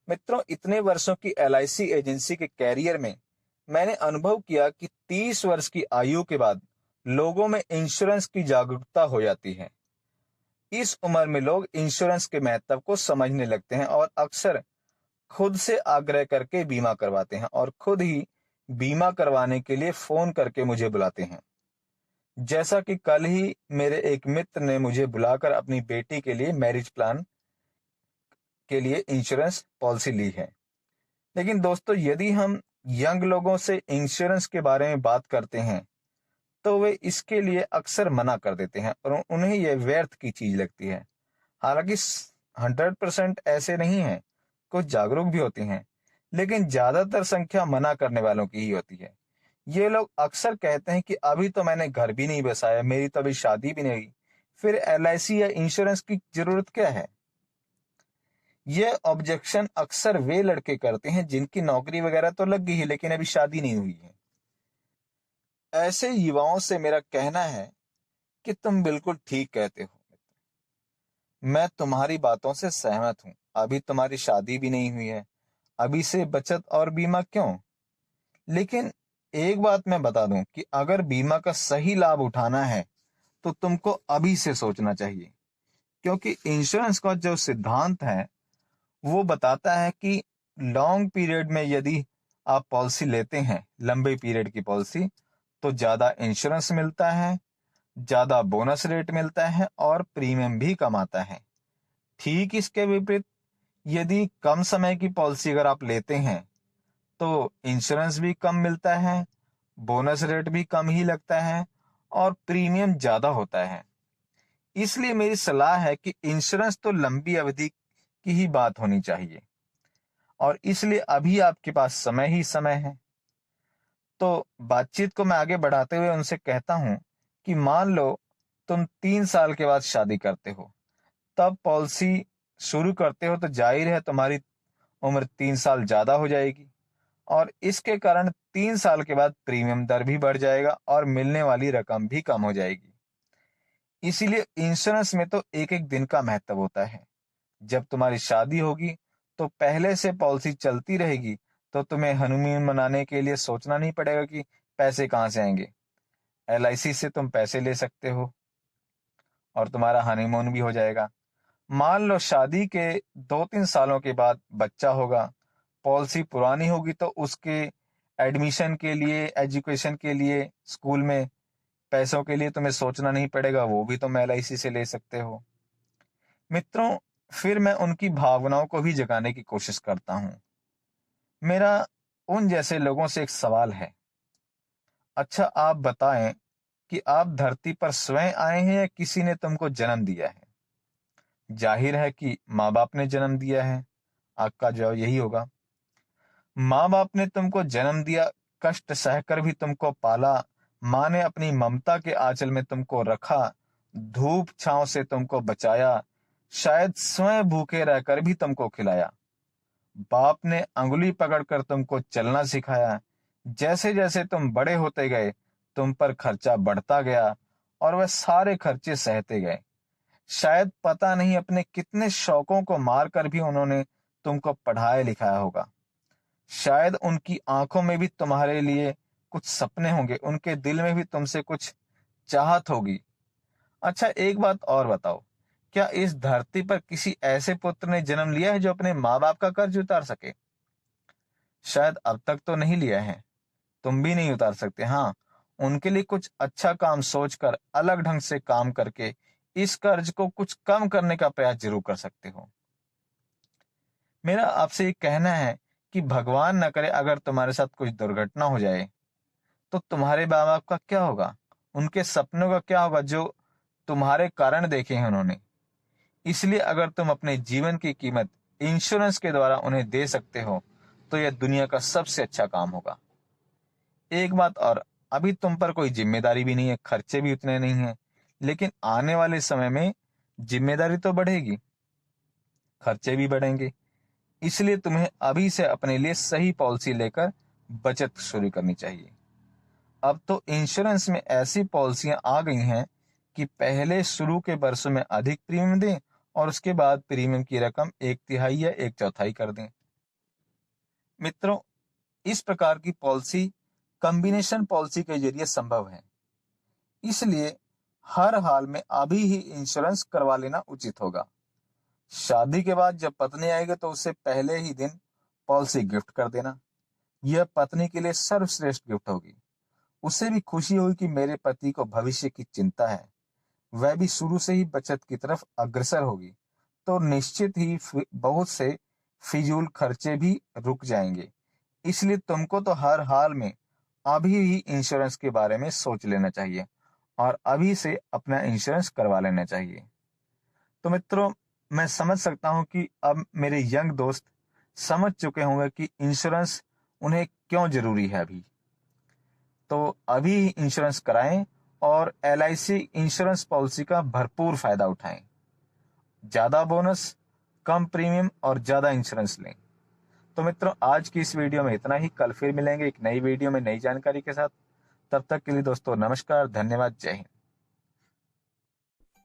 मित्रों, इतने वर्षों की एलआईसी एजेंसी के कैरियर में मैंने अनुभव किया कि 30 वर्ष की आयु के बाद लोगों में इंश्योरेंस की जागरूकता हो जाती है। इस उम्र में लोग इंश्योरेंस के महत्व को समझने लगते हैं और अक्सर खुद से आग्रह करके बीमा करवाते हैं और खुद ही बीमा करवाने के लिए फोन करके मुझे बुलाते हैं। जैसा कि कल ही मेरे एक मित्र ने मुझे बुलाकर अपनी बेटी के लिए मैरिज प्लान के लिए इंश्योरेंस पॉलिसी ली है। लेकिन दोस्तों, यदि हम यंग लोगों से इंश्योरेंस के बारे में बात करते हैं तो वे इसके लिए अक्सर मना कर देते हैं और उन्हें यह व्यर्थ की चीज लगती है। हालांकि 100% ऐसे नहीं हैं, कुछ जागरूक भी होती हैं, लेकिन ज्यादातर संख्या मना करने वालों की ही होती है। ये लोग अक्सर कहते हैं कि अभी तो मैंने घर भी नहीं बसाया, मेरी तो अभी शादी भी नहीं हुई, फिर एलआईसी या इंश्योरेंस की जरूरत क्या है। ये ऑब्जेक्शन अक्सर वे लड़के करते हैं जिनकी नौकरी वगैरह तो लग गई है लेकिन अभी शादी नहीं हुई है। ऐसे युवाओं से मेरा कहना है कि तुम बिल्कुल ठीक कहते हो। मैं तुम्हारी बातों से सहमत हूं। अभी तुम्हारी शादी भी नहीं हुई है, अभी से बचत और बीमा क्यों। लेकिन एक बात मैं बता दूं कि अगर बीमा का सही लाभ उठाना है तो तुमको अभी से सोचना चाहिए, क्योंकि इंश्योरेंस का जो सिद्धांत है वो बताता है कि लॉन्ग पीरियड में यदि आप पॉलिसी लेते हैं, लंबे पीरियड की पॉलिसी, तो ज्यादा इंश्योरेंस मिलता है, ज्यादा बोनस रेट मिलता है और प्रीमियम भी कम आता है। ठीक इसके विपरीत, यदि कम समय की पॉलिसी अगर आप लेते हैं तो इंश्योरेंस भी कम मिलता है, बोनस रेट भी कम ही लगता है और प्रीमियम ज्यादा होता है। इसलिए मेरी सलाह है कि इंश्योरेंस तो लंबी अवधि की ही बात होनी चाहिए और इसलिए अभी आपके पास समय ही समय है। तो बातचीत को मैं आगे बढ़ाते हुए उनसे कहता हूं कि मान लो तुम 3 साल के बाद शादी करते हो, तब पॉलिसी शुरू करते हो तो जाहिर है तुम्हारी उम्र 3 साल ज्यादा हो जाएगी और इसके कारण 3 साल के बाद प्रीमियम दर भी बढ़ जाएगा और मिलने वाली रकम भी कम हो जाएगी। इसीलिए इंश्योरेंस में तो एक एक दिन का महत्व होता है। जब तुम्हारी शादी होगी तो पहले से पॉलिसी चलती रहेगी, तो तुम्हें हनीमून मनाने के लिए सोचना नहीं पड़ेगा कि पैसे कहाँ से आएंगे। एलआईसी से तुम पैसे ले सकते हो और तुम्हारा हनीमून भी हो जाएगा। मान लो शादी के 2-3 सालों के बाद बच्चा होगा, पॉलिसी पुरानी होगी तो उसके एडमिशन के लिए, एजुकेशन के लिए, स्कूल में पैसों के लिए तुम्हें सोचना नहीं पड़ेगा, वो भी तुम एलआईसी से ले सकते हो। मित्रों, फिर मैं उनकी भावनाओं को भी जगाने की कोशिश करता हूँ। मेरा उन जैसे लोगों से एक सवाल है, अच्छा आप बताएं कि आप धरती पर स्वयं आए हैं या किसी ने तुमको जन्म दिया है। जाहिर है कि माँ बाप ने जन्म दिया है। आपका जवाब यही होगा। माँ बाप ने तुमको जन्म दिया, कष्ट सहकर भी तुमको पाला, माँ ने अपनी ममता के आंचल में तुमको रखा, धूप छांव से तुमको बचाया, शायद स्वयं भूखे रहकर भी तुमको खिलाया। बाप ने अंगुली पकड़कर तुमको चलना सिखाया। जैसे जैसे तुम बड़े होते गए, तुम पर खर्चा बढ़ता गया और वह सारे खर्चे सहते गए। शायद पता नहीं अपने कितने शौकों को मारकर भी उन्होंने तुमको पढ़ाया लिखाया होगा। शायद उनकी आंखों में भी तुम्हारे लिए कुछ सपने होंगे, उनके दिल में भी तुमसे कुछ चाहत होगी। अच्छा, एक बात और बताओ, क्या इस धरती पर किसी ऐसे पुत्र ने जन्म लिया है जो अपने माँ बाप का कर्ज उतार सके। शायद अब तक तो नहीं लिया है, तुम भी नहीं उतार सकते। हाँ, उनके लिए कुछ अच्छा काम सोचकर, अलग ढंग से काम करके इस कर्ज को कुछ कम करने का प्रयास जरूर कर सकते हो। मेरा आपसे ये कहना है कि भगवान न करे अगर तुम्हारे साथ कुछ दुर्घटना हो जाए तो तुम्हारे माँ बाप का क्या होगा, उनके सपनों का क्या होगा जो तुम्हारे कारण देखे हैं उन्होंने। इसलिए अगर तुम अपने जीवन की कीमत इंश्योरेंस के द्वारा उन्हें दे सकते हो तो यह दुनिया का सबसे अच्छा काम होगा। एक बात और, अभी तुम पर कोई जिम्मेदारी भी नहीं है, खर्चे भी उतने नहीं है, लेकिन आने वाले समय में जिम्मेदारी तो बढ़ेगी, खर्चे भी बढ़ेंगे। इसलिए तुम्हें अभी से अपने लिए सही पॉलिसी लेकर बचत शुरू करनी चाहिए। अब तो इंश्योरेंस में ऐसी पॉलिसियां आ गई हैं कि पहले शुरू के वर्षों में अधिक प्रीमियम दें और उसके बाद प्रीमियम की रकम 1/3 या 1/4 कर दें। मित्रों, इस प्रकार की पॉलिसी कॉम्बिनेशन पॉलिसी के जरिए संभव है। इसलिए हर हाल में अभी ही इंश्योरेंस करवा लेना उचित होगा। शादी के बाद जब पत्नी आएगी तो उससे पहले ही दिन पॉलिसी गिफ्ट कर देना। यह पत्नी के लिए सर्वश्रेष्ठ गिफ्ट होगी। उसे भी खुशी होगी कि मेरे पति को भविष्य की चिंता है। वह भी शुरू से ही बचत की तरफ अग्रसर होगी, तो निश्चित ही बहुत से फिजूल खर्चे भी रुक जाएंगे। इसलिए तुमको तो हर हाल में अभी ही इंश्योरेंस के बारे में सोच लेना चाहिए और अभी से अपना इंश्योरेंस करवा लेना चाहिए। तो मित्रों, मैं समझ सकता हूं कि अब मेरे यंग दोस्त समझ चुके होंगे कि इंश्योरेंस उन्हें क्यों जरूरी है अभी। तो अभी इंश्योरेंस कराएं और LIC इंश्योरेंस पॉलिसी का भरपूर फायदा उठाएं। ज्यादा बोनस, कम प्रीमियम और ज्यादा इंश्योरेंस लें। तो मित्रों, आज की इस वीडियो में इतना ही। कल फिर मिलेंगे एक नई वीडियो में नई जानकारी के साथ। तब तक के लिए दोस्तों नमस्कार, धन्यवाद, जय हिंद।